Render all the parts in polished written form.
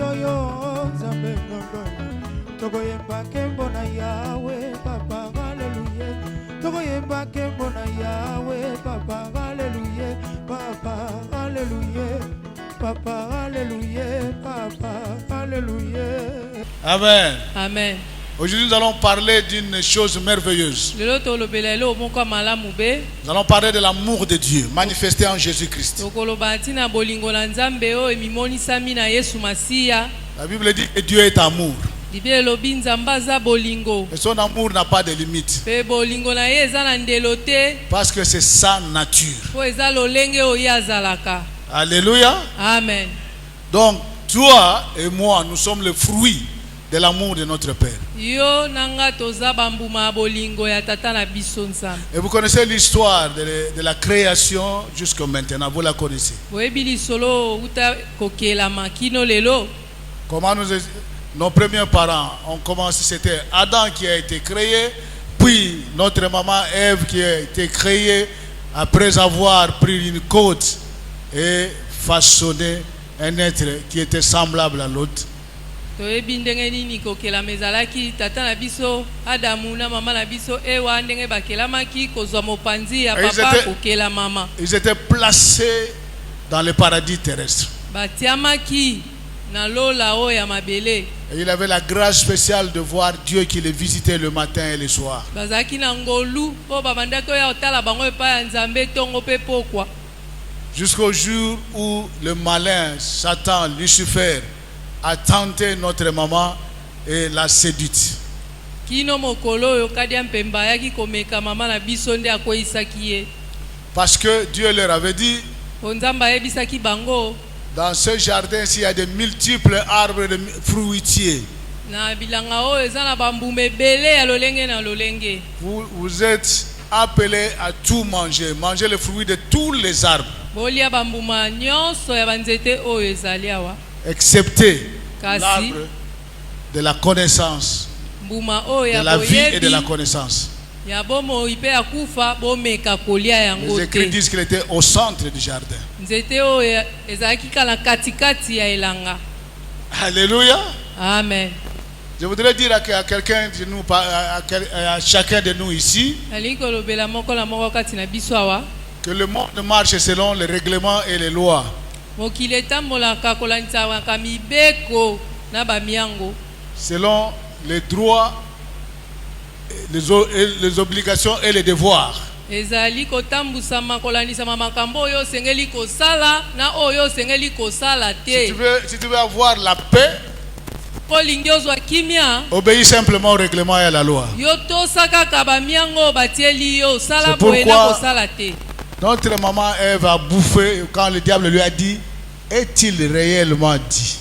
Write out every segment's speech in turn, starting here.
yo Nzambe ngondoni tokoyemba kembo na Yawe papa haleluya tokoyemba kembo na Yawe papa haleluya papa haleluya papa haleluya papa haleluya. Amen. Amen. Aujourd'hui, nous allons parler d'une chose merveilleuse. Nous allons parler de l'amour de Dieu manifesté en Jésus-Christ. La Bible dit que Dieu est amour. Et son amour n'a pas de limite. Parce que c'est sa nature. Alléluia. Amen. Donc, toi et moi, nous sommes le fruit de l'amour de notre Père. Et vous connaissez l'histoire de la création jusqu'à maintenant, vous la connaissez. Comment nos premiers parents ont commencé, c'était Adam qui a été créé, puis notre maman Ève qui a été créée après avoir pris une côte et façonné un être qui était semblable à l'autre. Ils étaient placés dans le paradis terrestre. Et il avait la grâce spéciale de voir Dieu qui les visitait le matin et le soir. Jusqu'au jour où le malin, Satan, Lucifer, a tenté notre maman et l'a séduite. Parce que Dieu leur avait dit, dans ce jardin, s'il y a de multiples arbres de fruitiers, vous êtes appelés à tout manger. Manger le fruit de tous les arbres. Excepté l'arbre de la connaissance, de la vie et de la connaissance. Les écrits disent qu'il était au centre du jardin. Alléluia. Amen. Je voudrais dire à quelqu'un de nous, à chacun de nous ici, que le monde marche selon les règlements et les lois. Selon les droits, les obligations et les devoirs. Si tu veux avoir la paix, obéis simplement au règlement et à la loi. C'est pourquoi notre maman Ève a bouffé quand le diable lui a dit, est-il réellement dit?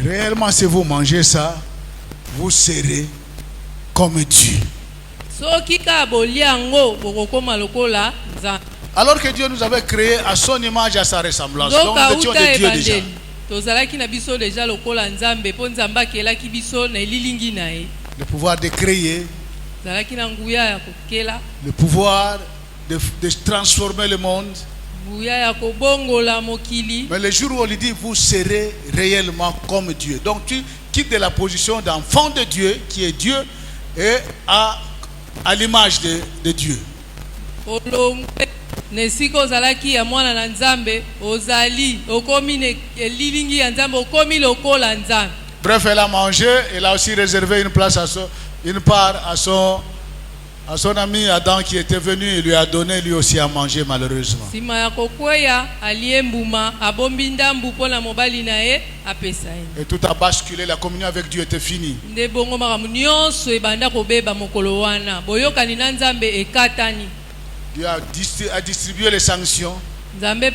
Réellement, si vous mangez ça, vous serez comme Dieu. Alors que Dieu nous avait créés à son image et à sa ressemblance. Donc nous étions des dieux déjà. Le pouvoir de créer, le pouvoir de transformer le monde. Mais le jour où on lui dit vous serez réellement comme Dieu. Donc tu quittes de la position d'enfant de Dieu qui est Dieu et à l'image de Dieu. Bref, elle a mangé, elle a aussi réservé une place une part à son ami Adam qui était venu et lui a donné lui aussi à manger malheureusement. Et tout a basculé, la communion avec Dieu était finie. Dieu a distribué les sanctions. Mais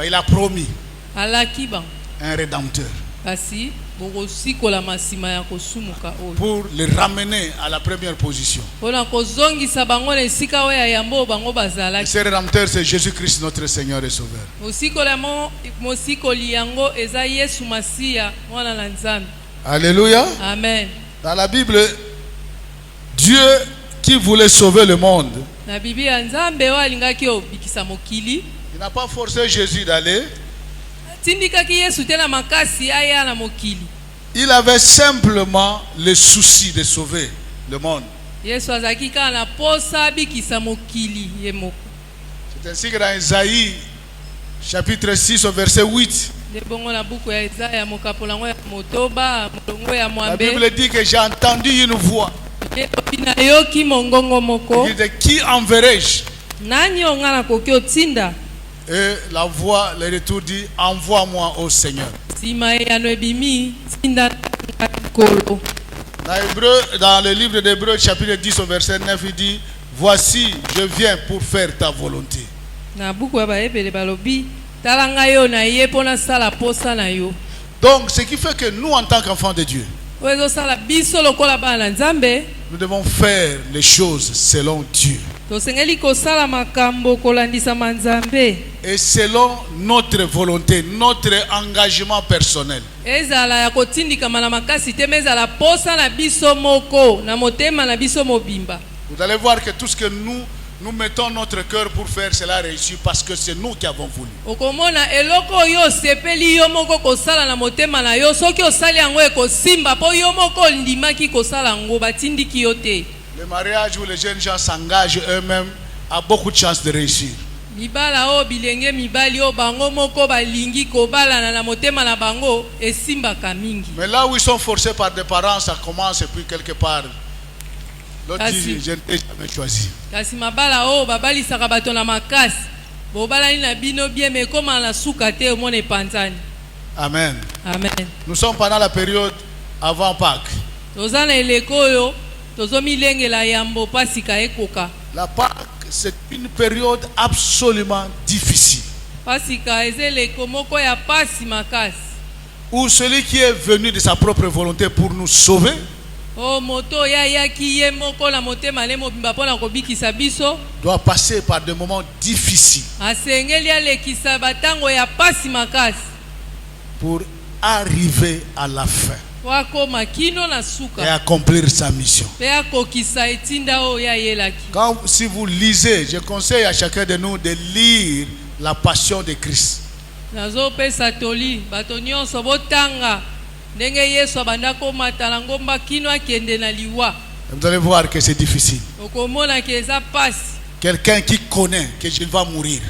il a promis un rédempteur pour les ramener à la première position. Et ce rédempteur, c'est Jésus-Christ, notre Seigneur et Sauveur. Alléluia. Amen. Dans la Bible, Dieu qui voulait sauver le monde Na Bibi ya Nzambe o alingaki obikisa mokili. Il n'a pas forcé Jésus d'aller. Tindikaki Yesu te na makasi aya na mokili. Il avait simplement le souci de sauver le monde. Yesu azaki kaka na posa bikisa mokili ye moko. C'est ainsi que dans Isaïe chapitre 6 au verset 8, Lebongo na buku ya Isaya mokapolango ya motoba molongo ya la mwambe. Bible dit que j'ai entendu une voix. Bina yoki mongongo moko. Il dit, qui enverrai-je? Nani ongana koki otinda? Et la voix, le retour dit, envoie-moi au Seigneur. Sima ya no ebimi tinda kolo. Dans le livre d'Hébreux chapitre 10 au verset 9, il dit, voici, je viens pour faire ta volonté. Na buku ya baebele balobi talanga yo na ye pona sala posa na yo. Donc, ce qui fait que nous, en tant qu'enfants de Dieu, Wezo sala biso lokola bana Nzambe, nous devons faire les choses selon Dieu tosengeli kosala makambo kolandisa Nzambe. et selon notre volonté, notre engagement personnel. Ezala ya kotindika mana makasi te mezala posa na biso moko na motema na biso mobimba. Vous allez voir que tout ce que nous mettons notre cœur pour faire, cela réussit parce que c'est nous qui avons voulu. Okomona eloko yo sepeli yo moko kosala na motema na yo soki osali yango ekosimba po yo moko ndimaki kosala ngo batindiki yo te. Le mariage où les jeunes gens s'engagent eux-mêmes a beaucoup de chances de réussir. Mibala o bilenge mibali o bango moko balingi kobala na motema na bango esimba kamingi. Mais là où ils sont forcés par des parents, ça commence et puis quelque part l'autre dit je n'ai jamais choisi. Kasi mabala o babalisaka bato na makasi bobalani na bino bien mais koma na suka te omone panzani. Amen. Amen. Nous sommes pendant la période avant Pâques. Tozana eleko oyo tozomilengela yambo pasika ekoka. La Pâques, c'est une période absolument difficile. Pasika ezeleko moko ya pasi makasi. Où celui qui est venu de sa propre volonté pour nous sauver O moto ya yaki ye moko na motema le mobimba pona kobikisa biso doit passer par des moments difficiles asengeli alekisa batango ya pasi makasi pour arriver à la fin wako makino na et suka accomplir sa mission. pe akokisa etinda o ya yelaki. Si vous lisez, je conseille à chacun de nous de lire la Passion de Christ. Nazo pesa toli bato nyonso botanga ndenge Yesu abanda komata na ngomba kino akende na liwa. Vous allez voir que c'est difficile. Okomona ke eza pasi. Quelqu'un qui connaît que je vais mourir,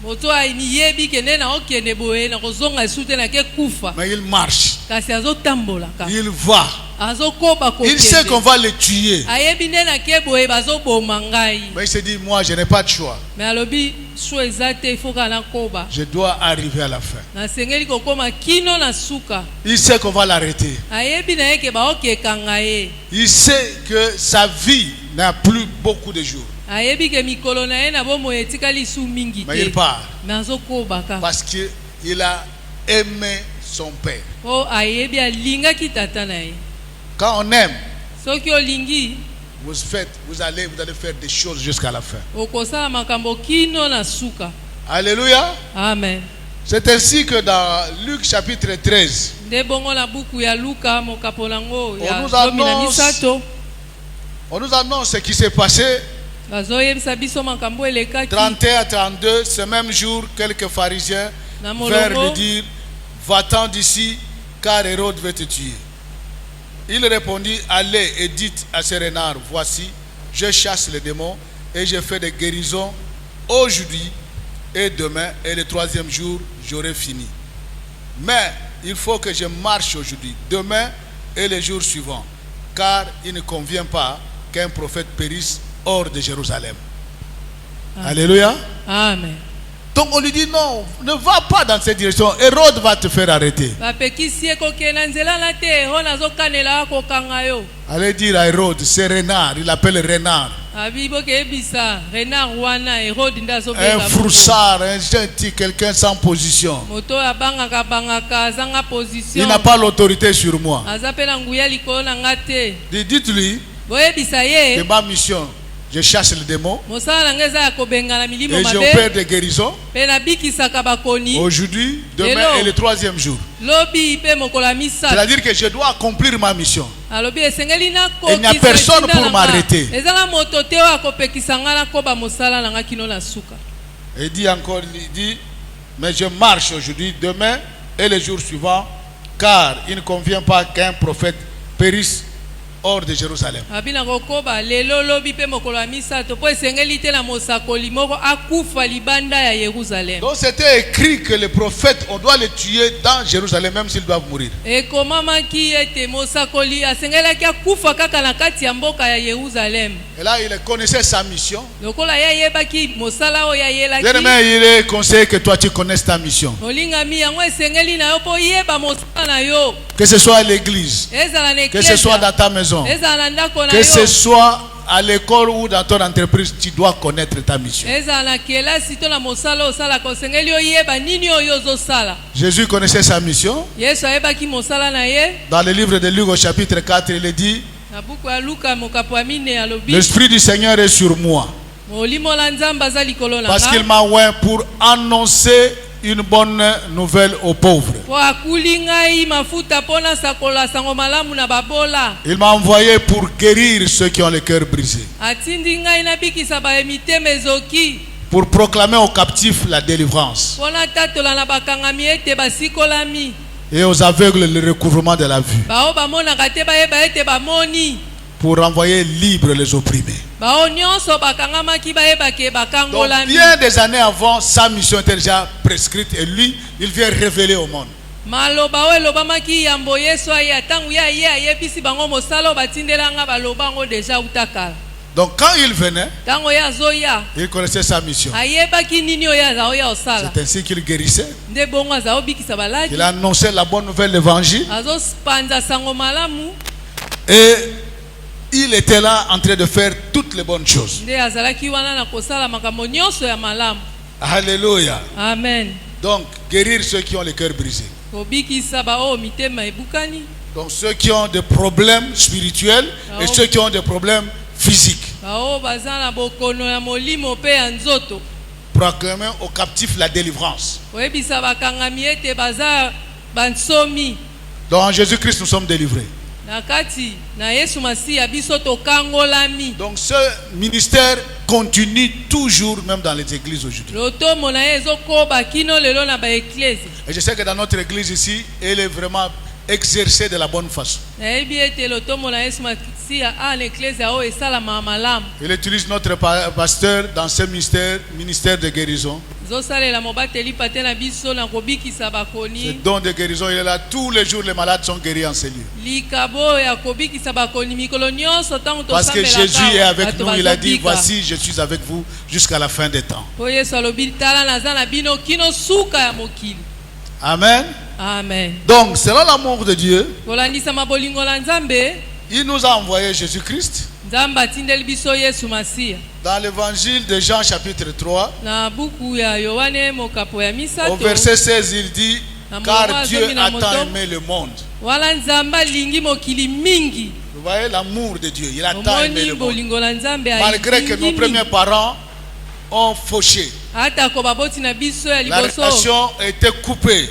Moto ayini yebi kende na okende boye na kozonga esute na ke kufa. mais il marche, Kasi azotambola ka. il va, Azokoba kokende. il sait qu'on va le tuer, Ayebi nde na ke boye bazoboma ngai. mais il se dit, moi je n'ai pas de choix, Mais alobi so ezate ifoka na koba. je dois arriver à la fin. Na sengeli kokoma kino na suka. Il sait qu'on va l'arrêter, Ayebi na yeke ba okekanga ye. il sait que sa vie n'a plus beaucoup de jours, Ayebi ke mikolo na ye na bomo etikali su mingi mais il te. part Mais azokoba ka. parce qu'il a aimé son père. O ayebi alingaki tata na ye. Quand on aime, Soki olingi vous allez faire des choses jusqu'à la fin. okosala makambo kino na suka. Alléluia. Amen. C'est ainsi que dans Luc chapitre 13, Nde bongo na buku ya Luka mokapolango ya nous 17. on nous annonce ce qui s'est passé Bazoyebisa biso makambo elekaki 31-32, ce même jour, quelques pharisiens na vinrent lui molongo. dire, va-t'en d'ici, car Hérode veut te tuer. Il répondit, allez et dites à ces renards, voici, je chasse les démons et je fais des guérisons aujourd'hui et demain, et le troisième jour, j'aurai fini. Mais il faut que je marche aujourd'hui, demain et les jours suivants, car il ne convient pas qu'un prophète périsse hors de Jérusalem. Amen. Alléluia. Amen. Donc on lui dit non, ne va pas dans cette direction. Hérode va te faire arrêter. Bapekisi ekokena nzela na te ho nazokanela akokanga yo. Allez dire à Hérode, c'est renard, il appelle renard. Abibo ke ebisa renard wana Herode nda Un azobenga. froussard, un gentil, quelqu'un sans position. Moto abangaka bangaka azanga Il position. n'a pas l'autorité sur moi. Aza pe na nguya likolo na nga te. Dites-lui Boyebisa que ye ma mission, Je chasse le démon mosala na ngai eza ya kobengana milimo et mabe j'opère des guérisons. mpe nabikisaka bakoni Aujourd'hui, demain Hello. et le 3e jour. lobi mpe mokolo ya misato C'est-à-dire que je dois accomplir ma mission. alobi esengeli Il n'y a personne pour m'arrêter. ezanga moto te oyo akopekisa ngai nakoba mosala na ngai kino na suka. Et dit encore, il dit, mais je marche aujourd'hui, demain et les jours suivants, car il ne convient pas qu'un prophète périsse hors de Jérusalem. abi na kokoba lelo lobi mpe mokolo ya misato mpo esengeli te na mosakoli moko akufa libanda ya Yerusalem. Donc c'était écrit que les prophètes, on doit les tuer dans Jérusalem même s'ils doivent mourir. ekomamaki ete mosakoli asengelaki akufa kaka na kati ya mboka ya Yerusalem. Et là, il connaissait sa mission. lokola ye ayebaki mosala oyo ayelaki Bien-aimé, il est conseillé que toi tu connaisses ta mission. molingami yango esengeli na yo mpo yeba mosala na yo Que ce soit à l'église, ezala na que ce soit dans eklesia ta maison, ezala na ndako na que ce yo soit à l'école ou dans ton entreprise, tu dois connaître ta mission. ezala na kelasi to na mosala osalaka osengeli oyeba nini oyo ozosala. Jésus connaissait sa mission. Yesu ayebaki mosala na ye Dans le livre de Luc au chapitre 4, il est dit, na buku ya Luka mokapo ya mine alobi l'Esprit du Seigneur est sur moi, molimo la nzambe aza likolo na parce qu'il nga m'a oint pour annoncer une bonne nouvelle aux pauvres. po akuli ngai mafuta mpo nasakola sango malamu na babola. Il m'a envoyé pour guérir ceux qui ont le cœur brisé, atindi ngai nabikisa bamitema ezoki pour proclamer aux captifs la délivrance mpo natatola na bakangami ete basikolami et aux aveugles le recouvrement de la vue, bao bamonaka te bayeba ete bamoni pour renvoyer libres les opprimés. bao nyonso bakangamaki bayebake Donc bakangolami. bien des années avant, sa mission était déjà prescrite et lui, il vient révéler au monde. maloba oyo elobamaki yambo Yesu aye ntango ye aye ayebisi bango mosala oyo batindelanga baloba yango deja utakala. Donc quand il venait, ntango ye azoya il connaissait sa mission. ayebaki nini oyo aza oya osala C'est ainsi qu'il guérissait. nde bongo aza obikisa baladi Il annonçait la bonne nouvelle de l'évangile. azopanza sango malamu Et il était là en train de faire toutes les bonnes choses. nde azalaki wana na kosala makambo nyonso ya malamu. Alléluia. Amen. Donc, guérir ceux qui ont le cœur brisé. kobikisa baoyo mitema ebukani Donc, ceux qui ont des problèmes spirituels et ceux qui ont des problèmes physiques. baoyo baza na bokono ya molimo mpe ya nzoto Proclamer aux captifs la délivrance. koyebisa bakangami ete baza bansomi. Donc, en Jésus-Christ, nous sommes délivrés. na kati na Yesu Masiya biso tokangolami. Donc, ce ministère continue toujours, même dans les églises aujourd'hui. lotomo na ye ezokoba kino lelo na baeklesi. Et je sais que dans notre église ici, elle est vraiment exercée de la bonne façon. nayebi ete lotomo na Yesu Masiya ana eklesi oyo esalama malamu. Il utilise notre pasteur dans ce ministère de guérison. zosalela mobateli pate na biso na kobikisa Ce bakoni. don de guérison, il est là. Tous les jours, les malades sont guéris en ces lieux. likabo ya kobikisa bakoni mikolo nyonso ntango Parce que tosambelaka Jésus est avec bato nous. Il a dit, bazobika. voici, je suis avec vous jusqu'à la fin des temps. po Yesu alobi tala naza na bino kino suka ya mokili. Amen. Amen. Donc, selon l'amour de Dieu, kolandisama bolingo la nzambe il nous a envoyé Jésus-Christ. nzambe atindeli biso Yesu Masiya. Dans l'évangile de Jean chapitre 3, na buku ya Yohane mokapo ya au misato verset 16, il dit, Na car mongo Dieu azomi na a tant moto. aimé le monde. wala nzambe alingi mokili mingi. Vous voyez l'amour de Dieu. Il a tant aimé omoni le monde. bolingo la nzambe Malgré que nos alingi premiers mingi. parents ont fauché. atako baboti na biso ya La liboso relation était coupée.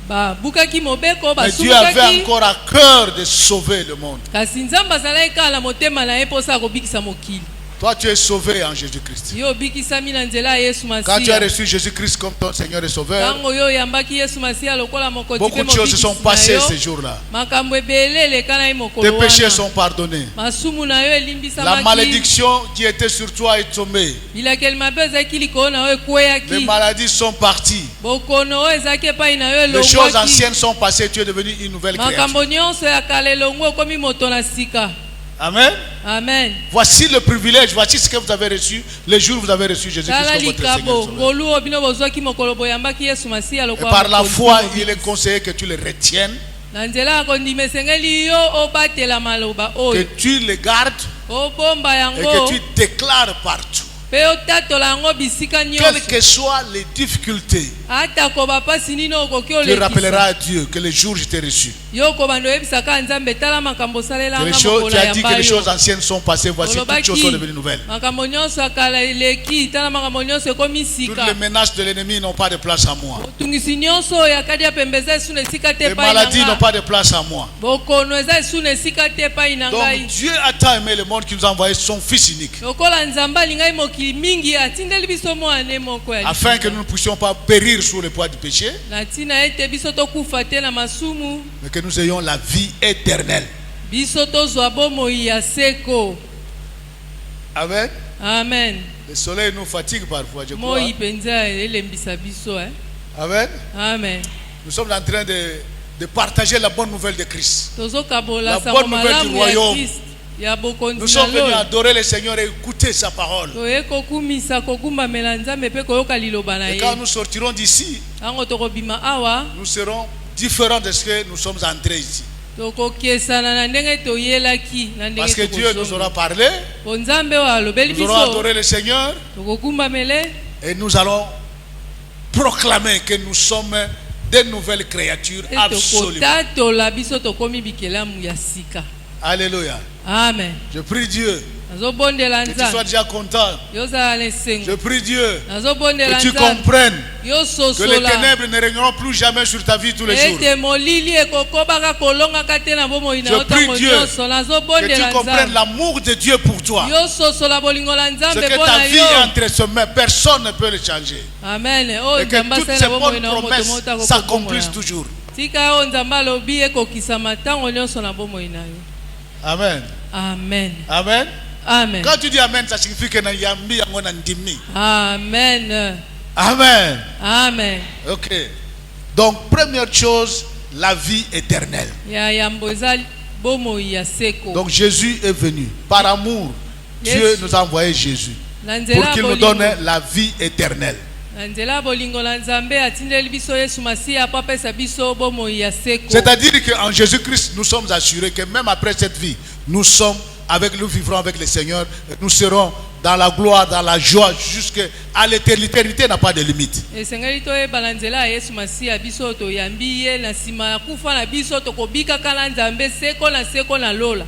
babukaki mobeko Mais Dieu avait basungaki encore à cœur de sauver le monde. kasi nzambe azalaki kaka na motema na ye mposa kobikisa mokili. Toi, tu es sauvé en Jésus-Christ. yo obikisami na nzela ya Yesu Quand tu as Masiya. reçu Jésus-Christ comme ton Seigneur et Sauveur, ntango yo oyambaki Yesu Masiya lokola mokonzi beaucoup mpe de choses se sont mobikisi na passées yo ces jours-là. makambo ebele eleka na ye Tes mokolo péchés wana sont pardonnés. masumu na yo La elimbisamaki. malédiction qui était sur toi est tombée. bilakeli mabe ezalaki likolo na yo Les ekweyaki. maladies sont parties. bokono oyo ezalaki epai na yo Les choses elongwaki. anciennes sont passées. Tu es devenu une nouvelle créature. makambo nyonso ya kala elongwe okomi moto na sika. Amen. Amen. Voici le privilège. Voici ce que vous avez reçu le jour où vous avez reçu Jésus-Christ tala comme votre Seigneur et likabo Sauveur. ngolu oyo bino bozwaki mokolo boyambaki Yesu Masiya Et lokola par la mokonzi foi, mobikisi. il est conseillé que tu le retiennes, na nzela ya kondima esengeli yo obatela maloba que oyo tu le gardes obomba et yango que tu déclares partout. mpe otatola yango bisika Quelles nyonso. que soient les difficultés, atako bapasi nini okoki tu olekisa. rappelleras à Dieu que le jour où je t'ai reçu, yoko bando yebisaka nzambe tala makambo salela nga Tu mokola as ya dit que les choses mbayo anciennes sont passées, voici toutes choses sont devenues nouvelles. makambo nyonso akala eleki tala makambo nyonso ekomi Toutes sika les menaces de l'ennemi n'ont pas de place à moi. tungisi nyonso oyo akadi apembeza esu na esika te Les epai na maladies n'ont nga pas de place à moi. bokono eza esu na esika te epai na Donc ngai Dieu a tant aimé le monde qu'il nous a envoyé son Fils unique, lokola nzambe alingai mokili mingi atindeli biso mwana moko ya afin que nous ne puissions pas périr sous le poids du péché, na ntina ete biso tokufa te na masumu mais que nous ayons la vie éternelle. biso tozwa bomoi ya seko. Amen. Amen. Le soleil nous fatigue parfois, je crois. Moi penza elembisa biso Amen. Amen. Nous sommes en train de partager la bonne nouvelle de Christ. Tozokabola La sango bonne nouvelle du malamu ya royaume. Christ ya bokonzi Nous sommes na venus loyi. adorer le Seigneur et écouter sa parole. Toye kokumisa kokumbamela nzambe mpe koyoka liloba na Et ye. quand nous sortirons d'ici, Tango tokobima awa nous serons différents de ce que nous sommes entrés ici. tokokesana na ndenge toyelaki na ndenge Parce que Dieu nous aura parlé, po nzambe oyo alobeli nous aurons biso adoré le Seigneur tokokumbamele et nous allons proclamer que nous sommes des nouvelles créatures e absolument. tokotatola biso tokomi bikelamu ya sika. Alléluia. Amen. Je prie Dieu nazobondela que tu sois nzambe déjà content. yozala na Je esengo prie Dieu nazobondela que tu nzambe comprennes que les yososola ténèbres ne régneront plus jamais sur ta vie tous les jours. ete molili ekokobaka kolongaka te na bomoi na Je yo ntango prie Dieu nyonso que tu nazobondela comprennes nzambe l'amour de Dieu pour toi. yososola bolingo la Ce nzambe que mpo ta na vie est yo. entre ses mains, personne ne peut le changer. Amen. Oyo Et que nzambe toutes asali ces na bomoi bonnes na yo moto promesses moko tako s'accomplissent kobomola. toujours. Tika oyo nzambe alobi ekokisama ntango nyonso na bomoi na yo. Amen. Amen. Amen. Amen. Quand tu dis Amen, ça signifie que Yambi yango na ndimi. Amen. Amen. Amen. Ok. Donc, première chose, la vie éternelle. Ya yambo eza bomoi ya seko. Donc, Jésus est venu. Par amour, Yes. Dieu nous a envoyé Jésus Na pour nzela qu'il nous bolingo. donne la vie éternelle. Na nzela bolingo la nzambe atindeli biso Yesu Masiya po apesa biso bomoi ya seko. C'est-à-dire qu'en Jésus-Christ, nous sommes assurés que même après cette vie, nous vivrons avec le Seigneur, et nous serons dans la gloire, dans la joie, jusqu'à l'éternité. L'éternité n'a pas de limite. Esengeli toyeba na nzela ya Yesu Masiya biso toyambi ye na nsima ya kufa na biso tokobikaka na nzambe seko na lola.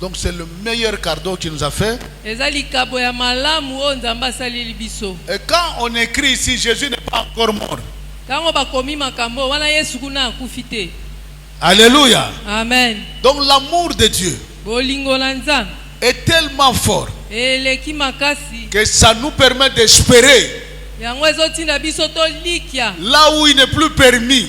Donc c'est le meilleur cadeau qu'il nous a fait. Eza likabo ya malamu oyo nzambe asaleli biso. Et quand on écrit ici, Jésus n'est pas encore mort. Ntango bakomi makambo wana Yesu kuna akufi te. Alléluia. Amen. Donc l'amour de Dieu Bolingo na nzambe est tellement fort eleki makasi que ça nous permet d'espérer yango ezotinda biso tolikia là où il n'est plus permis,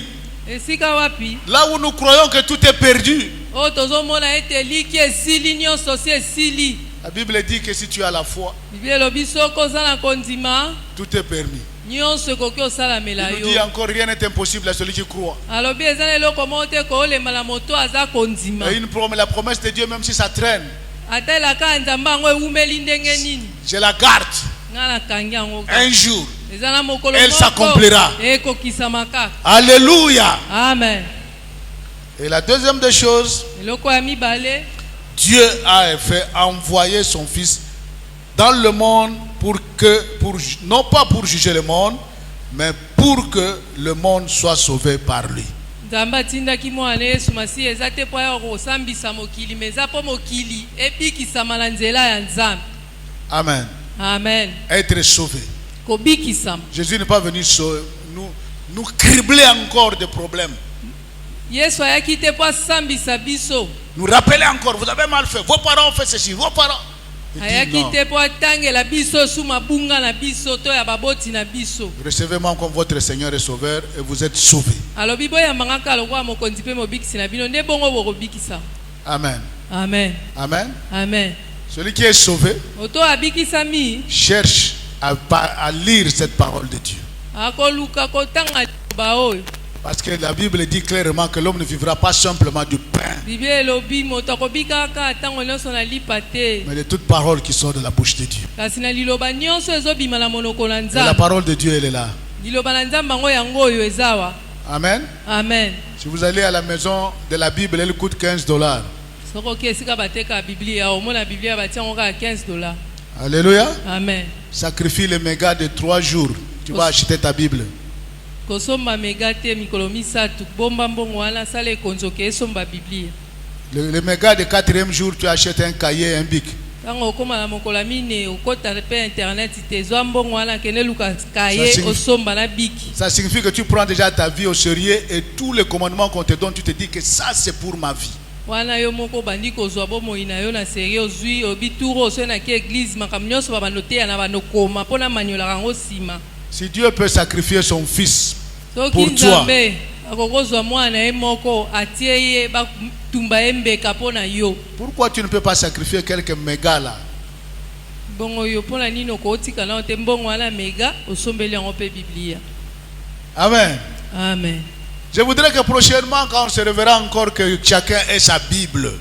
esika wapi là où nous croyons que tout est perdu. oyo tozomona ete liki esili nyonso si esili. La Bible dit que si tu as la foi, Biblia elobi soki oza na kondima tout est permis. nyonso ekoki osalamela Il yo. nous dit encore rien n'est impossible à celui qui croit. Alobi eza na eloko moko te koolema na moto aza kondima. Et la promesse de Dieu, même si ça traîne, ata elaka ya nzambe yango ewumeli ndenge nini je la garde. nga nakangi yango Un jour, eza na mokolo elle moko s'accomplira. ekokisama kaka. Alléluia. Amen. Et la deuxième des choses, eloko ya mibale Dieu a fait envoyer son Fils dans le monde non pas pour juger le monde, mais pour que le monde soit sauvé par lui. nzambe atindaki mwana Yesu Masiya eza te mpo ya kosambisa mokili me eza mpo mokili ebikisama na nzela ya nzambe. Amen. Amen. Être sauvé. Kobikisama. Jésus n'est pas venu nous cribler encore de problèmes. Yesu ayaki te mpo asambisa biso. Nous rappeler encore, vous avez mal fait, vos parents ont fait ceci, vos parents. Il dit ayaki non. te mpo atangela biso su mabunga na biso to ya baboti na biso. Recevez-moi comme votre Seigneur et Sauveur et vous êtes sauvés. Alobi boyambanga kaka lokola mokonzi mpe mobikisi na bino nde bongo bokobikisa. Amen. Amen. Amen. Amen. Celui qui est sauvé Oto abikisami cherche à lire cette parole de Dieu. akoluka kotanga liloba oyo. Parce que la Bible dit clairement que l'homme ne vivra pas simplement du pain, Biblia elobi moto akobika kaka ntango nyonso na lipa te mais de toute parole qui sort de la bouche de Dieu. kasi na liloba nyonso ezobima na monoko na Et la nzambe. parole de Dieu, elle est là. Liloba na nzambe yango yango oyo ezawa. Amen. Amen. Si vous allez à la maison de la Bible, elle coûte $15. soki oki esika bateka biblia omona biblia batiango kaka $15. Alléluia. Amen. Sacrifie les mégas de 3 jours. Tu vas acheter ta Bible. kosomba mega te mikolo misatu bomba mbongo wana sala ekonzoke esomba biblia. Le méga de 4e jour, tu achètes un cahier, un bic. Tango okoma na mokola mine okota pe internet te zwa mbongo wana kene luka kaye osomba na biki. Ça signifie que tu prends déjà ta vie au sérieux et tous les commandements qu'on te donne, tu te dis que ça c'est pour ma vie. Wana yo moko bandi kozwa bomo ina yo na sérieux ozwi obituro so na ki église makamnyoso ba banote ya na banokoma pona manyola rango sima. Si Dieu peut sacrifier son fils pour pour toi, pourquoi tu ne peux pas sacrifier quelques mégas là? Amen. Amen. Je voudrais que prochainement, quand on se reverra encore, que chacun ait sa Bible.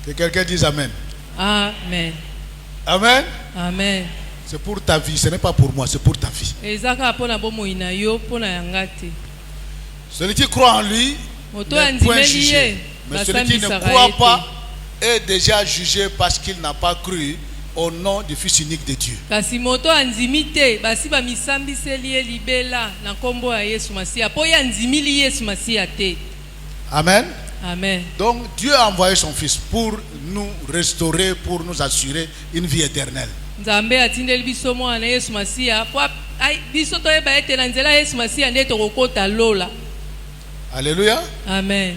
Que quelqu'un dise Amen. Amen. Amen. Amen. C'est pour ta vie, ce n'est pas pour moi, c'est pour ta vie. Celui qui croit en lui n'est point jugé. Mais celui qui ne croit pas est déjà jugé parce qu'il n'a pas cru au nom du Fils unique de Dieu. Amen. Amen. Donc Dieu a envoyé son Fils pour nous restaurer, pour nous assurer une vie éternelle. Alléluia. Amen.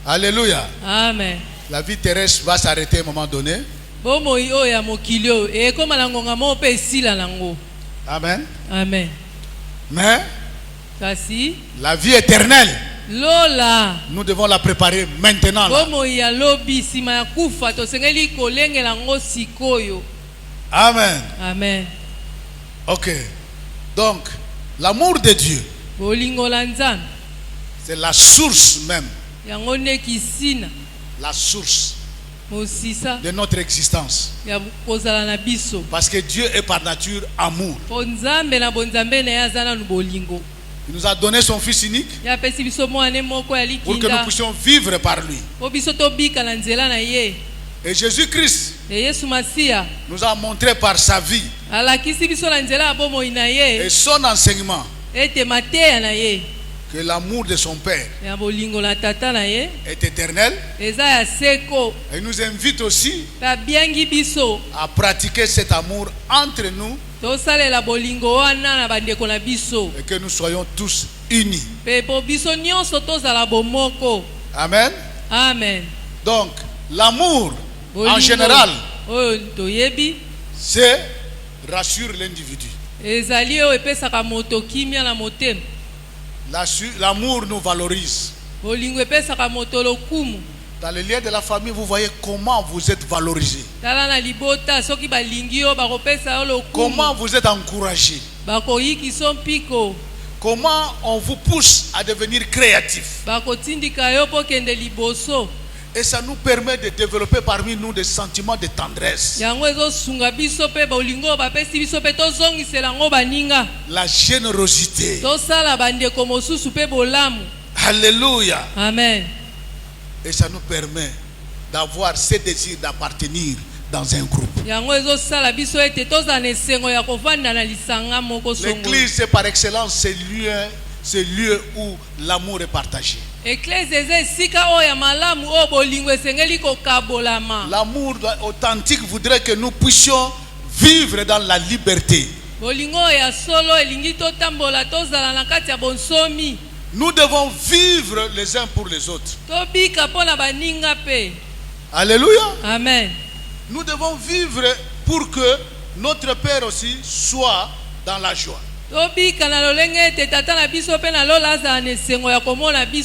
Alléluia. Amen. La vie terrestre va s'arrêter à un moment donné. Amen. Amen. Mais la vie éternelle, nous devons la préparer maintenant. Amen. Amen. Ok. Donc, l'amour de Dieu, c'est la source même. La source de notre existence. Parce que Dieu est par nature amour. Il nous a donné son Fils unique pour que nous puissions vivre par lui. Et Jésus-Christ nous a montré par sa vie et son enseignement que l'amour de son Père est éternel. Et il nous invite aussi à pratiquer cet amour entre nous et que nous soyons tous unis. Amen. Amen. Donc, l'amour en général, c'est rassure l'individu. L'amour nous valorise. Dans les liens de la famille, vous voyez comment vous êtes valorisé. Comment vous êtes encouragé. Comment on vous pousse à devenir créatif. Et ça nous permet de développer parmi nous des sentiments de tendresse. La générosité. Alléluia. Amen. Et ça nous permet d'avoir ce désir d'appartenir dans un groupe. L'église, c'est par excellence ce lieu où l'amour est partagé. L'amour authentique voudrait que nous puissions vivre dans la liberté. Nous devons vivre les uns pour les autres. Alléluia. Amen. Nous devons vivre pour que notre Père aussi soit dans la joie.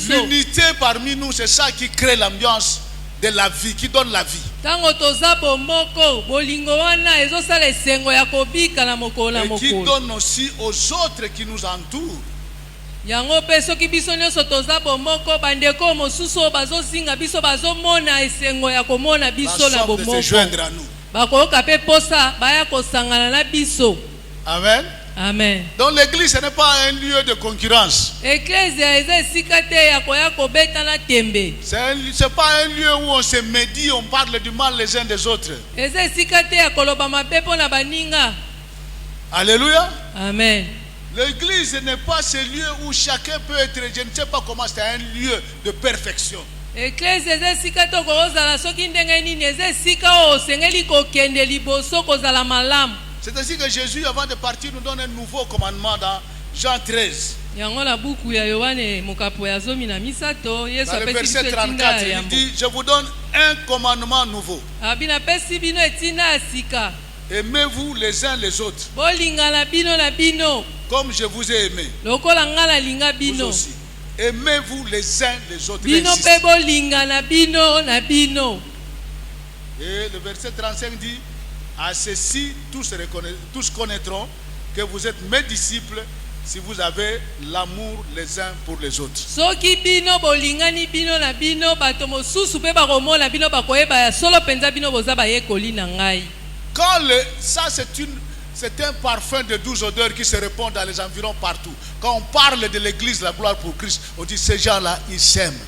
L'unité parmi nous, c'est ça qui crée l'ambiance de la vie, qui donne la vie. Et qui donne aussi aux autres qui nous entourent. La soif de se joindre à nous. Amen. Amen. Donc l'église, ce n'est pas un lieu de concurrence. Ce n'est pas un lieu où on se médit, on parle du mal les uns des autres. Alléluia. Amen. L'église n'est pas ce lieu où chacun peut être, je ne sais pas comment, c'est un lieu de perfection. Église eza esika tokozala soki ndenge nini eza esika osengeli kokende liboso kozala malamu. C'est ainsi que Jésus, avant de partir, nous donne un nouveau commandement dans Jean 13. Yango na buku ya Yohane mokapo ya 13 Yesu Dans le apesi verset biso 34, etinda ya il yambo. dit, je vous donne un commandement nouveau. Abina pesi bino etinda ya sika. Aimez-vous les uns les autres, Bolingana bino na bino. comme je vous ai aimé. Lokola nga na linga Vous bino. aussi. Aimez-vous les uns les autres. Il Bino insiste. pe bolingana bino na bino. Et le verset 35 dit, à ceci, tous connaîtront que vous êtes mes disciples si vous avez l'amour les uns pour les autres. Soki bino bolingani bino na bino bato mosusu pe bakomona bino bakoyeba ya solo penza bino boza bayekoli na ngai. Ça c'est un parfum de 12 odeurs qui se répand dans les environs partout. Quand on parle de l'église, la gloire pour Christ, on dit ces gens-là, ils s'aiment.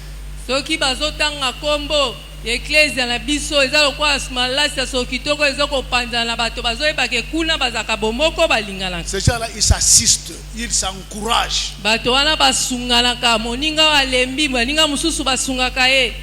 Soki bazotanga kombo eklezia na biso eza lokwa malasi ya soki toko eza kopanza na bato bazoyeba ke kuna bazaka bomoko balingana. Ces gens-là, ils s'assistent, ils s'encouragent. Bato wana basunganaka moninga walembi moninga mususu basungaka ye.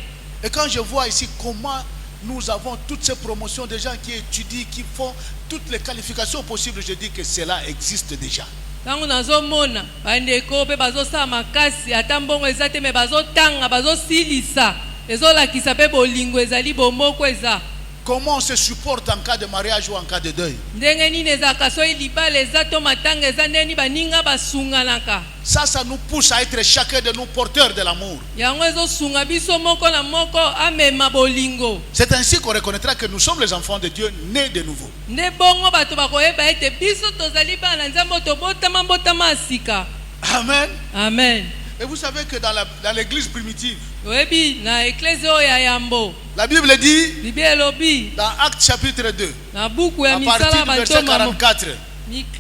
Et quand je vois ici comment nous avons toutes ces promotions de gens qui étudient, qui font toutes les qualifications possibles, je dis que cela existe déjà. Tango nazomona bandeko pe bazosala makasi ata mbongo eza te me bazotanga bazosilisa ezolakisa pe bolingo ezali bomoko eza. Comment on se supporte en cas de mariage ou en cas de deuil? Ndenge nini ezaka soki libala eza to matanga eza ndeni baninga basunganaka. Ça nous pousse à être chacun de nous porteurs de l'amour. Yango ezosunga biso moko na moko amema bolingo. C'est ainsi qu'on reconnaîtra que nous sommes les enfants de Dieu nés de nouveau. Nde bongo bato bakoyeba ete biso tozali bana nzambe tobotama sika. Amen. Amen. Et vous savez que dans l'église primitive, Oyebi na eklezia oyo ya yambo. la Bible dit Biblia elobi dans Actes chapitre 2, na buku ya à partir misala du verset bantoma 44,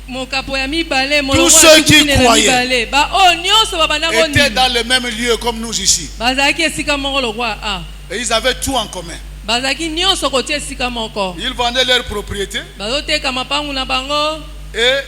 mokapo ya mibale tous ceux qui croyaient ba o nyonso babanda étaient kondima dans le même lieu comme nous ici. bazalaki esika moko lokwa Et ils avaient tout en commun. bazalaki nyonso kotia esika moko Ils vendaient leurs propriétés bazoteka mapangu na bango et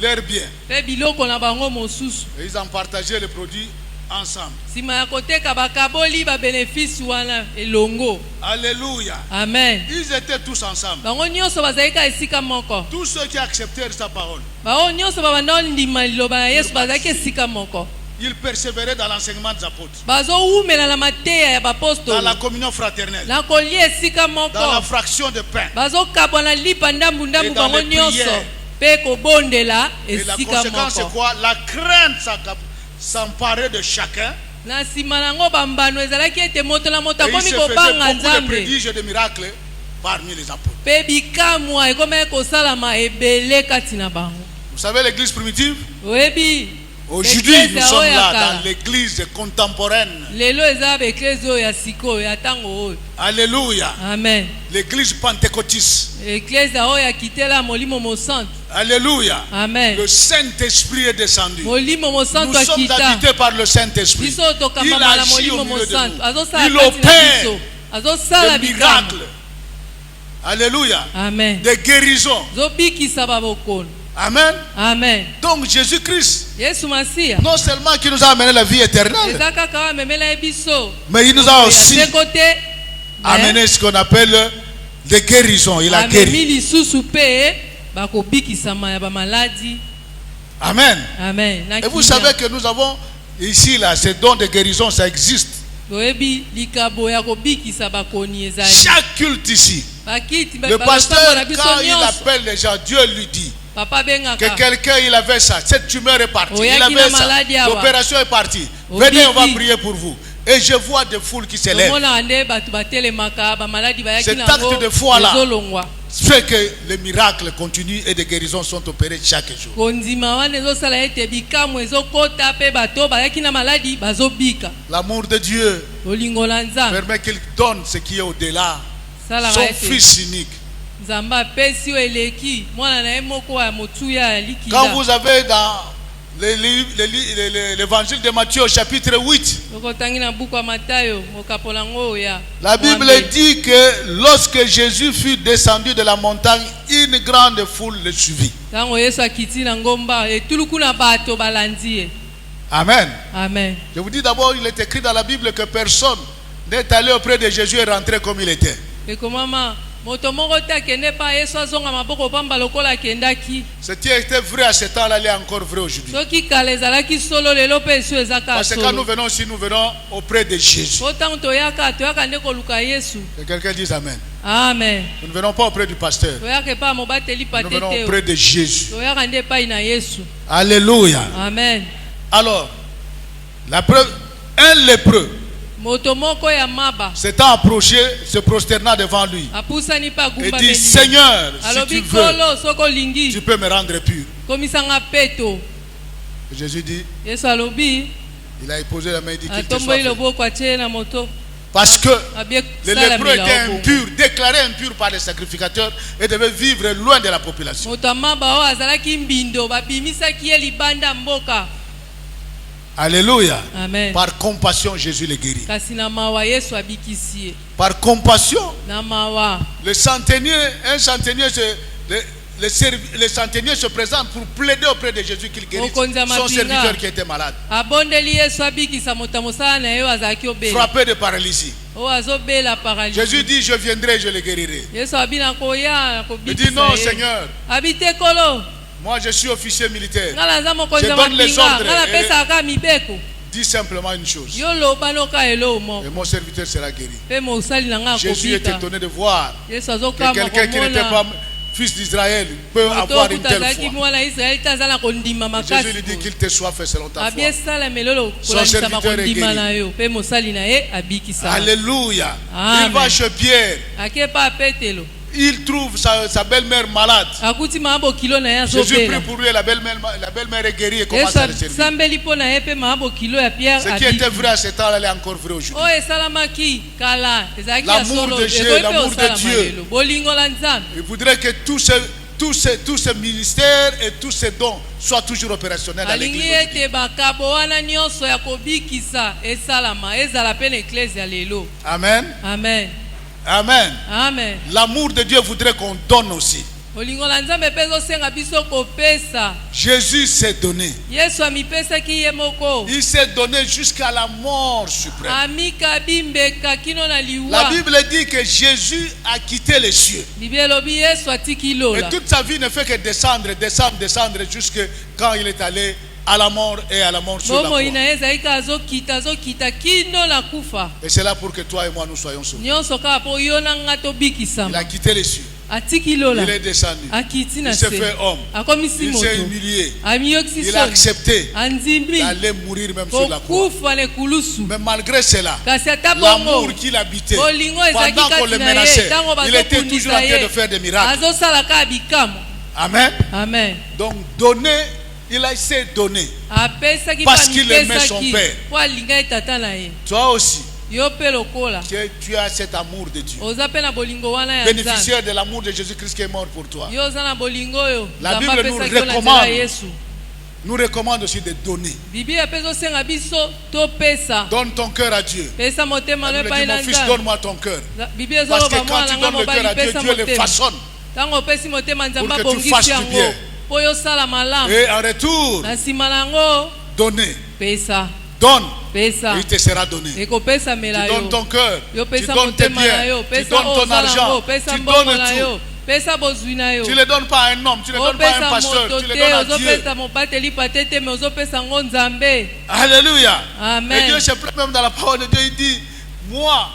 leurs biens. mpe biloko na bango mosusu. Et ils en partageaient les produits ensemble. Nsima ya koteka bakaboli babenefisi wana elongo. Alléluia. Amen. Ils étaient tous ensemble. Bango nyonso bazalika esika moko. Tous ceux qui acceptèrent sa parole, Bango nyonso babanda ndima liloba ya Yesu bazalaki esika moko. ils persévéraient dans l'enseignement des apôtres, Bazowumela na mateya ya dans bapostoli. la communion fraternelle, Na kolia esika moko. dans la fraction de pain. Bazokabwa na lipa ndambu Et ndambu dans bango les nyonso. prières. Pe kobondela Et la esika conséquence c'est moko. quoi? La crainte s'emparait de chacun. Na nsima nango bambano ezalaki ete moto na moto Et il akomi se kobanga faisait beaucoup de nzambe. prodiges et de miracles parmi les apôtres. Pe bikamwa ekomaki kosalama ebele kati na bango. Vous savez l'église primitive? Oyebi Aujourd'hui, Église nous sommes oyo ya là kala. dans l'église contemporaine. lelo eza baeklesi oyo ya sikoyo ya ntango oyo. Alléluia. Amen. L'église pentecôtiste. Eklesi oyo akitela molimo mosantu. Alléluia. Amen. Le Saint-Esprit est descendu. Molimo mosantu Nous sommes akita. habités par le Saint-Esprit. Biso Il tokamama na agit molimo au milieu de mosantu. nous. Azosala Il kati na opère biso. Azosala des bikamwa. miracles. Alléluia. Amen. Des guérisons. Zobikisa babokono. Amen. Amen. Donc Jésus-Christ, Yesu Masiya. non seulement qui nous a amené la vie éternelle, Eza kaka amemela ye biso. mais il nous a aussi Ya côté amené ce qu'on appelle des guérisons. Il a amemi guéri. lisusu pe bakobikisama ya bamaladi. Amen. Amen. Et vous savez que nous avons ici, là, ces dons de guérison, ça existe. Boyebi likabo ya kobikisa bakoni ezali. Chaque culte ici, Bakiti le pasteur, quand il appelle les gens, Dieu lui dit Papa que bengaka. quelqu'un, il avait ça, cette tumeur est partie, Oya il avait kina ça, maladie awa. l'opération est partie. Obiki. Venez, on va prier pour vous. Et je vois des foules qui s'élèvent. Tomona ande batu batelemaka bamaladi bayaki Cet nango acte de foi-là. ezolongwa. Fait que les miracles continuent et des guérisons sont opérées chaque jour. Kondima wana ezosala ete bikamu ezokota pe bato bayaki na maladi bazobika. L'amour de Dieu Olingo la nzambe. permet qu'il donne ce qui est au-delà. Salaka Son ete Fils unique. nzambe apesi yo eleki mwana na ye moko ya motuya ya Quand likila. vous avez dans l'évangile de Matthieu au chapitre 8. okotangi na buku ya Matayo mokapola ngo ya La Bible dit que lorsque Jésus fut descendu de la montagne, une grande foule le suivit. tango Yesu akiti na ngomba etuluku na bato balandi ye. Amen. Amen. Je vous dis d'abord, il est écrit dans la Bible que personne n'est allé auprès de Jésus et rentré comme il était. ekomama moto moko te akende pa Yesu azonga maboko pamba lokola akendaki. Ce qui était vrai à ce temps-là, il est encore vrai aujourd'hui. soki kala ezalaki solo lelo mpe Yesu ezaka Parce que quand nous solo. venons ici, nous venons auprès de Jésus. po ntango toyaka nde koluka Yesu. Que quelqu'un dise Amen. Amen. Nous ne venons pas auprès du pasteur. toyaka epai mobateli pa Nous te venons te auprès de Jésus. toyaka nde epai na Yesu. Alléluia. Amen. Alors, la preuve, un lépreux moto moko ya maba s'étant approché, se prosterna devant lui apusani pa et gumba dit, Seigneur, si tu alobi veux, kolo soko tu lingi peux me rendre pur. komisanga peto. Jésus dit, Yesu alobi il a posé la main et dit qu'il te soit atomboli fait. loboko atie na moto Parce que abie le lépreux salamela était obongo. impur, déclaré impur par les sacrificateurs et devait vivre loin de la population. moto amaba oyo azalaki mbindo babimisaki ye libanda mboka. Alléluia. Amen. Par compassion, Jésus le guérit. kasi na mawa Yesu abikisi ye Par compassion, na mawa. un centenier le centenier se présente pour plaider auprès de Jésus qu'il guérisse Mokonzi ya son mapinga. serviteur qui était malade, abondeli Yesu abikisa moto ya mosala na ye oyo azalaki obela frappé de paralysie. oyo azobela paralysie. Jésus dit, je viendrai, je le guérirai. Yesu abi na koya Il dit, non kobikisa ye. Seigneur, abi te kolo moi je suis officier militaire. nga naza mokonzi Je ya donne les mapinga ordres nga napesaka mibeko. Dis simplement une chose, yo loba noka elo mo et mon serviteur sera guéri. mpe mosali na nga Jésus est akobika. étonné de voir Yesu que azokama quelqu'un qui n'était pas komona fils d'Israël peut moto avoir une okuta telle azalaki foi. mwana Israeli te aza na kondima Jésus lui dit makasi qu'il te soit fait selon ta abi foi. esalamela elo Son kolanisama serviteur est kondima guéri. na yo mpe mosali na ye abikisa. Alléluia. Amen. Il va chez Pierre. ake pa petelo Il trouve sa belle-mère malade. akuti mabokilo na ye Jésus prie azobela. pour lui, la belle-mère est guérie et commence Yesu à le servir. asambeli mpo na ye mpe mabokilo ya Pierre Ce qui abiki. était vrai à ce temps-là, elle est encore vrai aujourd'hui. oyo esalamaki kala ezalaki ya L'amour solo de Dieu, ekoki mpe l'amour de osalama Dieu. lelo bolingo la nzambe. Il voudrait que tous ces ministères et tous ces dons soient toujours opérationnels à alingi l'église. aujourd'hui. ete bakabo wana nyonso ya kobikisa esalama ezala mpe na eklese ya lelo. Amen. Amen. Amen. Amen. L'amour de Dieu voudrait qu'on donne aussi. bolingo la nzambe mpe ezosenga biso kopesa. Jésus s'est donné. Yesu amipesaki ye moko Il s'est donné jusqu'à la mort suprême. amikabi mbeka kino na La liwa. Bible dit que Jésus a quitté les cieux. Biblia elobi Yesu atiki Et lola toute sa vie ne fait que descendre jusque quand il est allé à la mort et à la mort sur la croix. bomoi na ye ezalaki azokita kino na kufa. Et c'est là pour que toi et moi nous soyons sauvés. nyonso kaka mpo yo na nga Il tobikisama. a quitté les cieux. atiki lola Il est descendu. akiti na Il s'est se fait homme. akomisi Il moto s'est humilié. amiyokisi Il a soni accepté andimi d'aller mourir même sur la croix. kokufa na ekulusu. Mais malgré cela, kasi ata l'amour bongo qu'il habitait, bolingo ezalaki pendant qu'on kati le na ye menaçait, ntango il était toujours en bazokundisa train de ye faire des miracles. azosalaka bikamo. Amen. Amen. Donc donner, il a essayé de donner. apesaki Parce qu'il aimait son amipesaki père. po alingai tata na ye. Toi aussi, yo mpe lokola tu as cet amour de Dieu. oza mpe na bolingo wana ya nzambe. Bénéficiaire de l'amour de Jésus-Christ qui est mort pour toi. yo oza na bolingo oyo La nzambe Bible nous apesaki yo na nzela recommande. ya Yesu. Nous recommande aussi de donner. biblia mpe ezosenga biso topesa. Donne ton cœur à Dieu. pesa motema La no Bible epai dit, na mon fils, nzambe. donne-moi ton cœur. biblia Parce que ezoloba quand mwana tu nga donnes le cœur mobali à Dieu, pesa Dieu le motema. façonne. ntango opesi motema nzambe Pour que tu fasses abongisi du bien. yango mpo yosala malamu. Et en retour, na nsima na yango donner. pesa Donne. pesa Et il te sera donné. ekopesamela Tu donnes yo. ton cœur. yo Tu pesa donnes tes motema na yo biens. Tu pesa donnes oyo ton oza nango argent. pesa Tu mbongo donnes na tout. yo pesa bozwi na yo. Tu ne le donnes pas à un homme. Tu ne le donnes pas à un opesa pasteur. moto Tu le te donnes à Dieu. ozopesa mobateli pate te me ozopesa ngo nzambe. Alléluia. Amen. Et Dieu se plaît même dans la parole de Dieu. Il dit, moi,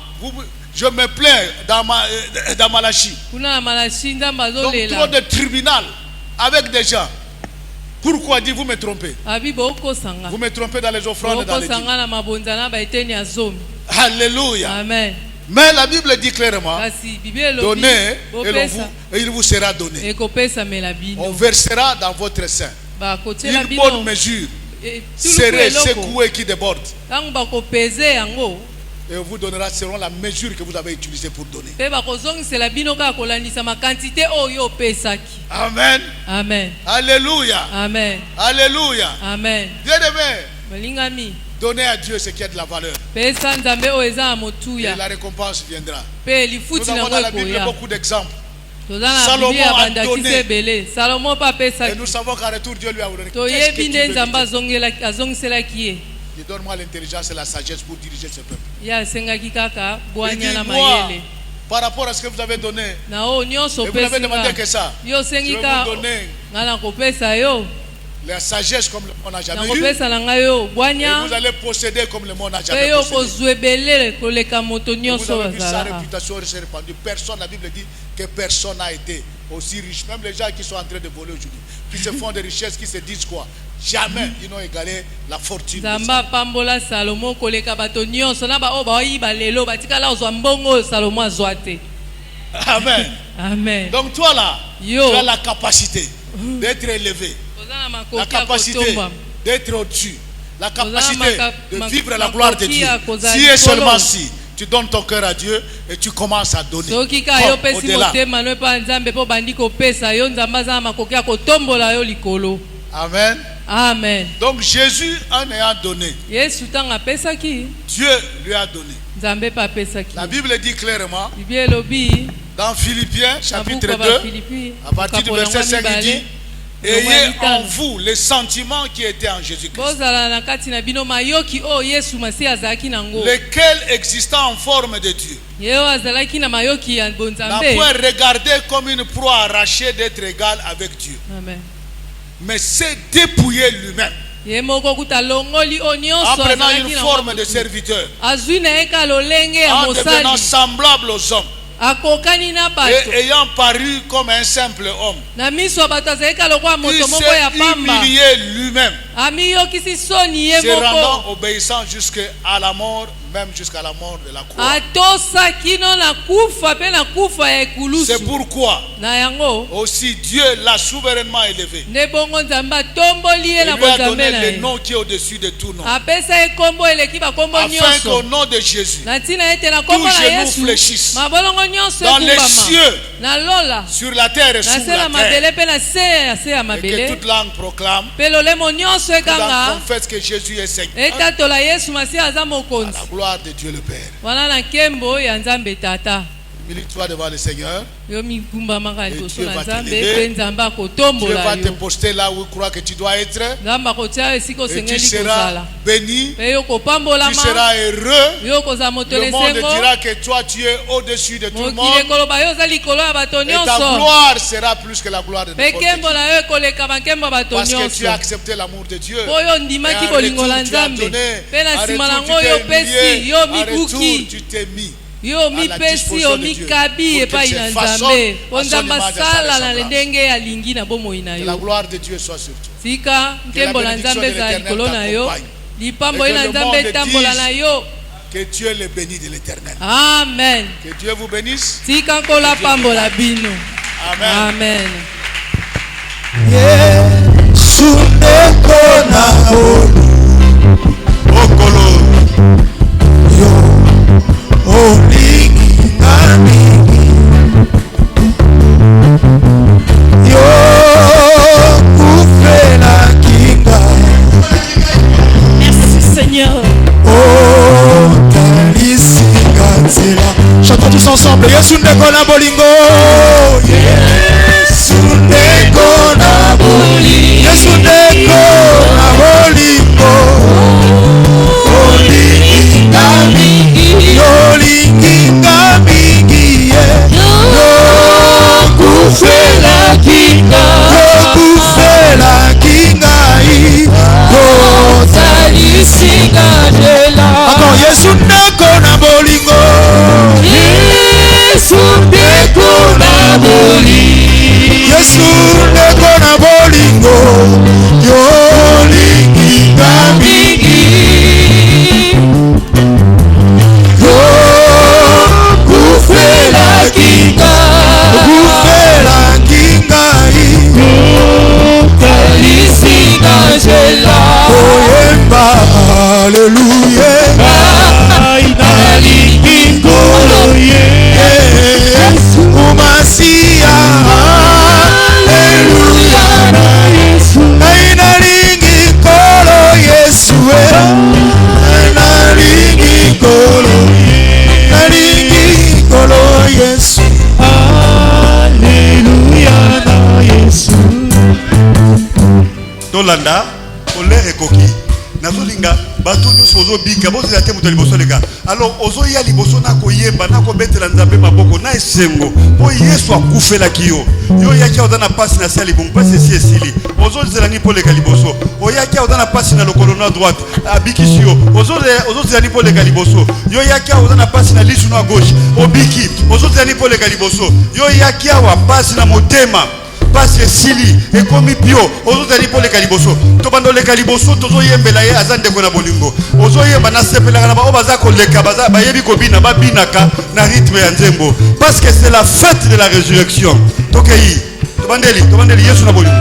je me plains dans Malachie. kuna na malashi nzambe Donc trop azolela de tribunal avec des gens. Pourquoi dit vous me trompez? abi bookosanga Vous me trompez dans les offrandes et dans les dîmes. bookosanga na mabonza na baeteni ya zomi. Alléluia. Amen. Mais la Bible dit clairement, kasi biblia elobi donnez bopesa et il vous sera donné. ekopesamela On bino versera dans votre sein bakotiela une bino bonne mesure, tuluku serrée, eloko secouée qui déborde. ntango bakopeze yango Et on vous donnera selon la mesure que vous avez utilisée pour donner. Pe bakozongisela bino kaka kolandisa makantite oyo opesaki. Amen. Amen. Alléluia. Amen. Alléluia. Amen. Bien-aimé, Molingami. donnez à Dieu ce qui a de la valeur. Pesa nzambe oyo eza na Et motuya. la récompense viendra. Pe Nous lifuti avons nango dans la Bible ekoya. beaucoup d'exemples. Toza na Salomon Biblia ya a bandakisi donné. ebele. Salomo mpe Et apesaki. nous savons qu'en retour, Dieu lui a donné. Qu'est-ce que Toyebi tu nde veux nzambe dire? azongiselaki ye. Il donne-moi l'intelligence et la sagesse pour diriger ce peuple. Ye asengaki kaka Il bwanya dit, na moi, mayele. par rapport à ce que vous avez donné, Na oyo nyonso et vous n'avez opesi demandé nga. que ça, Yo je osengi vais ka vous donner nga na kopesa yo. la sagesse comme le monde n'a Na jamais eu. kopesa na ngai yo Et bwanya. vous allez posséder comme le monde n'a Pe jamais yo possédé. kozwa ebele koleka moto Vous nyonso avez vu sa azala. réputation s'est répandue. Personne, la Bible dit que personne n'a été aussi riche. Même les gens qui sont en train de voler aujourd'hui, qui se font des richesses, qui se disent quoi? Jamais ils n'ont égalé la fortune. de Nzambe Salomon. apambola Salomo koleka bato nyonso na baoyo baoyiba lelo batikala ozwa mbongo oyo Salomo azwa te. Amen. Amen. Donc toi là, Yo. tu as la capacité d'être élevé, Oza na la makoki ya capacité kotomba. d'être au-dessus, la Oza na capacité de vivre la gloire de makoki Dieu. ya kozala Si et likolo. seulement si tu donnes ton cœur à Dieu et tu commences à donner. Soki ka yo Comme pesi au-delà. motema no epa Nzambe mpo bandi kopesa yo Nzambe aza na makoki ya kotombola yo likolo. Amen. Amen. Donc Jésus en ayant donné, Yesu ntango apesaki Dieu lui a donné. Nzambe mpe apesaki. La Bible dit clairement Biblia elobi dans Philippiens na chapitre buku 2, ya Bafilipi à partir du verset 5, il dit, ayez en tano. vous les sentiments qui étaient en Jésus-Christ, bozala na kati na bino mayoki oyo Yesu masi azalaki nango. lesquels existant en forme de Dieu, Ye oyo azalaki na mayoki ya n'a bonzambe. point regardé comme une proie arrachée d'être égal avec Dieu, Amen. mais s'est dépouillé lui-même, Ye moko kuta longoli oyo en nyonso prenant azalaki une na forme de makoki. serviteur, Azwi na ye ka lolenge ya en devenant mosali. semblable aux hommes, Akokani na bato. et ayant paru comme un simple homme, Na miso ya bato azalaki ka lokola il moto moko ya s'est pamba. humilié lui-même, Amiyokisi soni ye se rendant moko. obéissant jusqu'à la mort, même jusqu'à la mort de la croix. Atosaki no na kufa pe na kufa ya ekulusu. C'est pourquoi Na yango aussi Dieu l'a souverainement élevé. nde bongo Nzambe atomboli ye Il na lui a bonzambe donné na le ye. nom qui est au-dessus de tout nom. Apesa ye kombo eleki bakombo Afin qu'au nyonso. nom de Jésus, Na ntina ete na kombo tout na genou Yesu fléchisse. mabolongo nyonso Dans les ekumbama. cieux, Na lola sur la terre et na sous se na la terre. mabele pe na se ya se ya Et que mabele toute langue proclame, pe lolemo nyonso toute langue ekanga confesse que Jésus est Seigneur. etatola Yesu masi aza À mokonzi. la gloire de Dieu le Père. Wana na nkembo ya Nzambe tata. Humilie-toi devant le Seigneur. Yo mikumbamaka liboso Dieu na va te Nzambe lever. pe Nzambe Dieu akotombola va te yo. poster là où il croit que tu dois être. Nzambe akotia esika Et tu osengeli seras kozala. béni. Pe yo Tu kopambolama. seras heureux. Yo kozala moto Le monde lesengo. dira que toi tu es au-dessus de tout le Mokili monde. ekoloba yo oza likolo ya bato Et ta nyonso. gloire sera plus que la gloire de Pe n'importe qui. nkembo na yo ekoleka bankembo ya bato Parce que tu nyonso. as accepté l'amour de Dieu. Po yo ondimaki Et en bolingo retour, na tu as Nzambe. donné. Pe na En nsima retour, nango tu yo t'es opesi humilié. yo En retour, mibuki. tu t'es mis Yo à la mipesi disposition yo de Dieu. mikabi Pour epai qu'il na se façonne Nzambe. Po à son Nzambe image, à sa asala na ressemblance. ndenge alingi na bomoi na Que la yo. gloire de Dieu soit sur toi. Tika nkembo na bénédiction Nzambe de ezala l'Éternel likolo na yo. t'accompagne. Lipambo Et ye que na le Nzambe monde etambola dise na yo. Que Dieu est le béni de l'Éternel. Amen. Que Dieu vous bénisse. Tika nkola pambola bino. Amen. Amen. Yesu ndeko na bolu Okolo. yo olingi na mingi yo kufela kinga Merci Seigneur. otalisinga nzela. Chantons tous ensemble. Yesu ndeko na bolingo. Yesu ndeko na bolingo. Yesu ndeko na bolingo. Olinga mingi. Olinga mingi. Yokufela kinga. Yokufela kinga. Encore Yesu ndeko na bolingo. Yesu ndeko tozolanda colère ekoki nazolinga bato nyonso ozobika bozela te moto liboso leka alors ozoya liboso na koyemba na kobetela nzambe maboko na esengo mpo yesu akufelaki yo yo yaki oza na pasi na sali bongo mpasi esi esili ozozela ni mpo leka liboso oyaki oza na pasi na lokolo na droite abikisi yo ozozela ni mpo leka liboso yo yaki oza na pasi na lisu na gauche obiki ozozela ni mpo leka liboso yo yaki awa pasi na motema pasi esili ekomi pio ozozali mpo leka liboso to bando leka liboso tozoyembela ye aza ndeko na bolingo ozoyemba na sepelaka na bao baza koleka bayebi kobina babinaka na rythme ya nzembo parce que c'est la fête de la résurrection tokei tobandeli yesu na bolingo.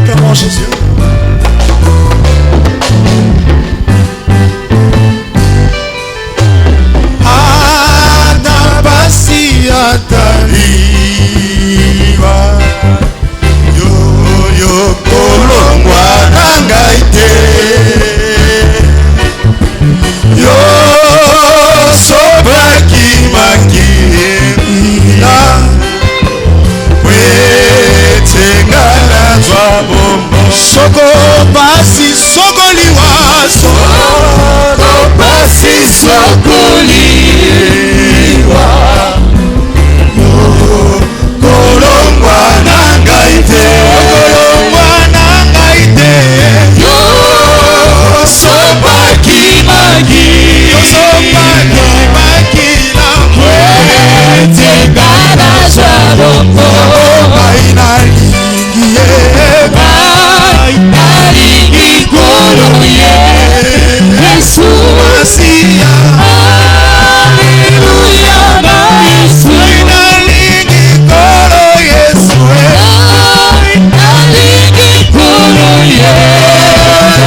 Comment Jésus? Ataliwa yo kolongwa nangai te yo sobaki makila wetengala zwa bombo soko basi sokoliwa soko basi sokoliwa kolongwa nangai te yo sobaki makila wetengala zwa bombo nalingi kolo ye Yesu Masia Alleluia na Yesu nalingi kolo Yesu nalingi kolo ye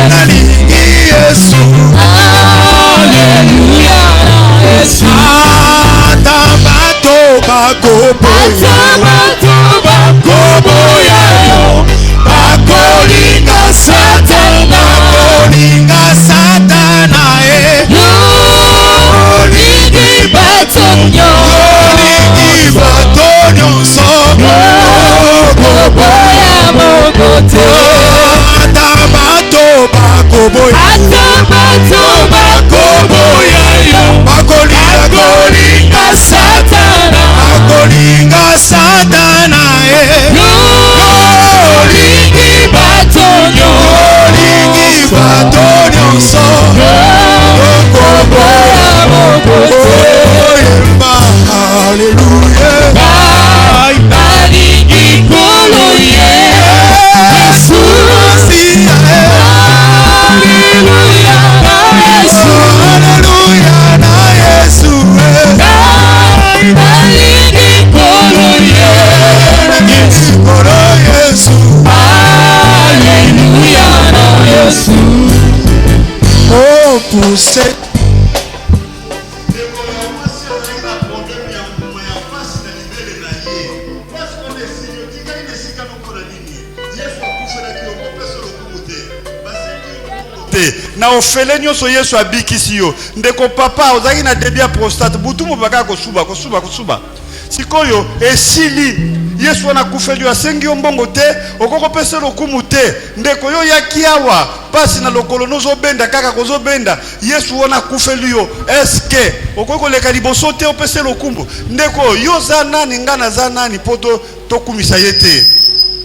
nalingi Yesu Alleluia na Yesu atabato bakoboya yo bakolinga satana yolingi bato nyonso koboya mokote atabato bakoboya yo bakolinga satana yolingi bato nyonso koboya mokote Alleluia nalingi kolo ye Yesu Alleluia na Yesu nalingi kolo ye Yesu Alleluia na Yesu oh poussez na ofele nyonso Yesu abikisi yo ndeko papa ozaki na debia prostate butu mobaka kosuba sikoyo esili Yesu wana kufeli asengi yo mbongo te okoko pesa lokumu te ndeko yo yaki awa pasi na lokolo nozobenda kaka kozobenda Yesu wana kufeli yo eske okoko leka liboso te opesa lokumu ndeko yo za nani ngana za nani poto tokumisa yete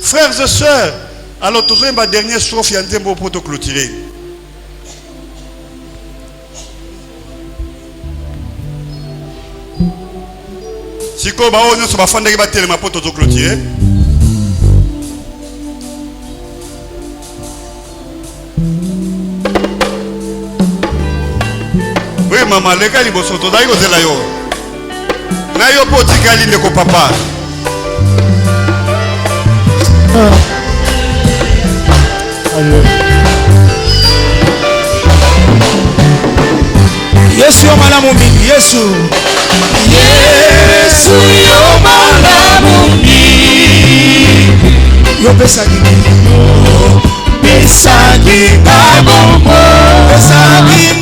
frères et sœurs alors tozoyemba dernière strophe ya nzembo poto clôturer. Siko ba onyo so bafandaki batelema poto to clôturer. Oui mama leka liboso to dai kozela yo. Na yo po tikali ndeko papa. Yesu yo malamu mingi Yesu yo malamu mingi yo pesaki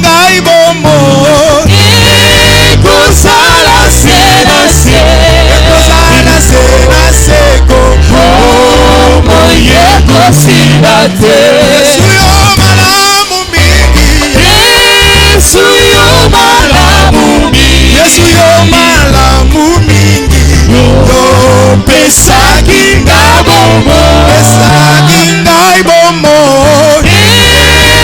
ngai bombo ekozala se na se ekozala se kosila te. Yesu yo malamu mingi. Yesu yo malamu mingi. Yesu yo malamu mingi. Yo pesaki ngai bomo. Pesaki ngai bomo.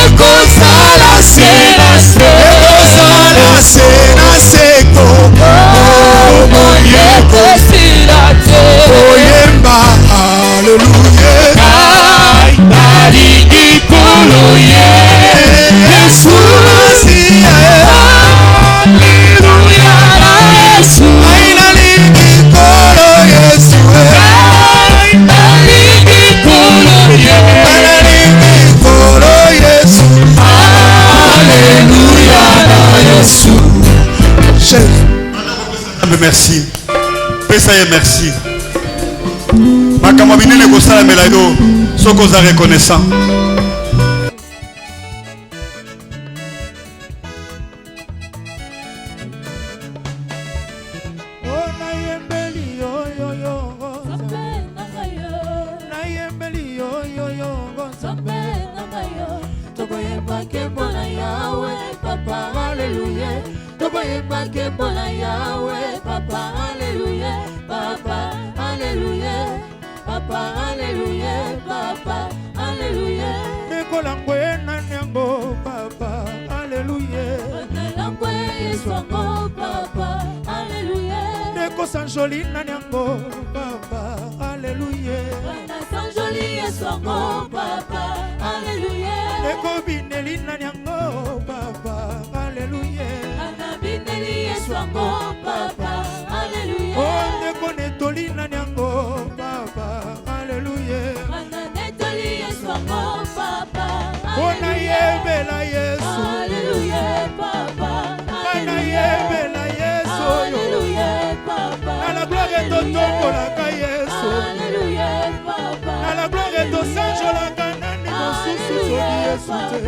Ekosala se na se. Ekosala se na seko. Bomo ekosila te. Oyemba haleluya. Ngai nalingi kolo ye. Yesu asiya. Haleluya na Yesu. Ngai nalingi kolo Yesu. Ngai nalingi kolo ye. Ngai nalingi kolo Yesu. Haleluya na Yesu. Chef. Merci. Pesa ye merci. Makambo binene kosala melayo soko za reconnaissant. Sanjolina nyango papa haleluya. Sanjolina swango papa haleluya. Eko binelina nyango papa haleluya. Bineli swango papa haleluya. Oh eko netolina nyango papa haleluya. Netoli swango papa haleluya. Oh na yebela Yesu haleluya papa na yebela Yesu haleluya papa. Na la gloire totombolaka Yesu. Haleluya papa. Na la gloire tosanjolaka nani mosusu soki Yesu te.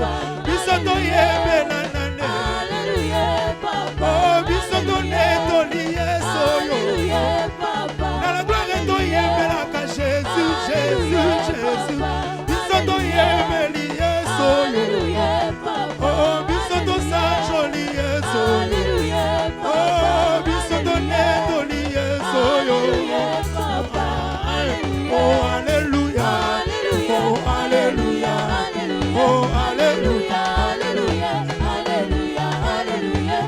Biso toyebela nani. Haleluya papa. Oh biso tonetoli Yesu yo. Haleluya papa. Na la gloire toyebelaka Jésus, Jésus, Jésus. Biso toyebeli Yesu yo. Haleluya papa. Oh biso tosanjoli Yesu. Haleluya papa. Oh biso tonetoli Yesu yo. Oh alléluia. Oh alléluia. Oh alléluia. Haleluya, haleluya, haleluya, haleluya, haleluya.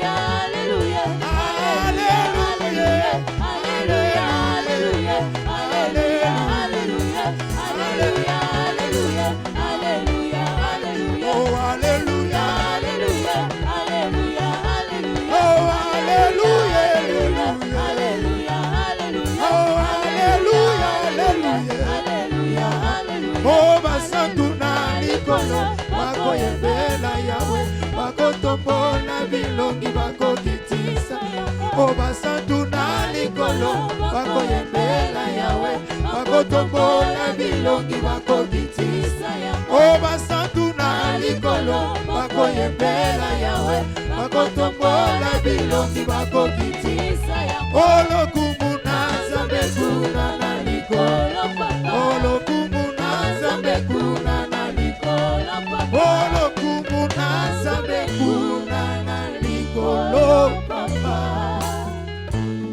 Alléluia. Haleluya, haleluya, haleluya, haleluya, haleluya, haleluya, haleluya, haleluya. Oh alléluia. Haleluya, haleluya, haleluya. Oh alléluia. Haleluya, haleluya. Oh alléluia. Alléluia. Haleluya, haleluya. Oh basantu na likolo bakoyembela Yawe bakotombola bilongi bakokitisa. Oh basantu na likolo bakoyembela Yawe bakotombola bilongi bakokitisa. Oh basantu na likolo bakoyembela Yawe bakotombola bilongi bakokitisa.